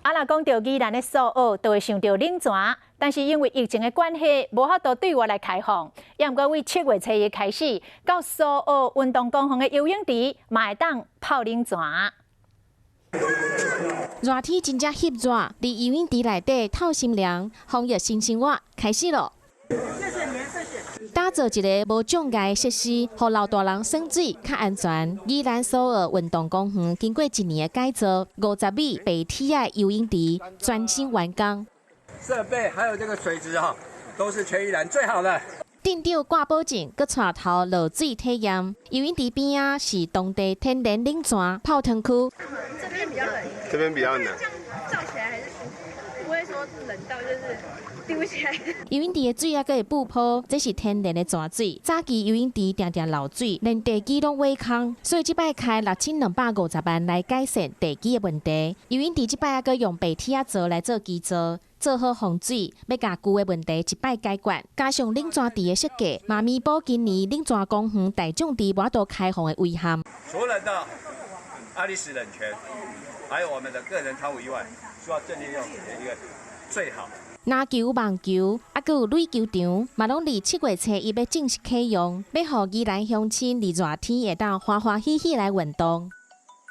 啊，若讲到宜兰的苏澳，就会想到冷泉，但是因为疫情的关系，无法度对外来开放。也毋过为7月初一开始，到苏澳运动公园的游泳池，嘛会当泡冷泉。热天真正翕热，伫游泳池内底透心凉，防疫新生活开始咯。打造一个无障碍设施，互老大人耍水较安全。宜兰苏澳运动公园经过1年的改造，50米白铁的游泳池全新完工。设备还有这个水质都是全宜兰最好的。店长挂保证，佮带头落水体验。游泳池边啊是当地天然冷泉泡汤区。这边比较冷，这边比较冷。这样照起来还是不会说冷到就是丢起来。游泳池的水啊，佮会布泡，这是天然的泉水。早期游泳池常常漏水，连地基拢挖空，所以这摆开6250万来改善地基的问题。游泳池这摆啊，佮用白铁做来做基座。做好防水，要甲旧的问题一摆解决。加上冷泉池的设计，嘛弥补今年冷泉公园大众池无法开放的遗憾。除了的阿里斯冷泉，还有我们的个人汤壶以外，需要正利用一个最好。篮球、网球，还佮有垒球场，嘛拢伫7月初一要正式启用，要互宜兰乡亲伫热天会当欢欢喜喜来运动。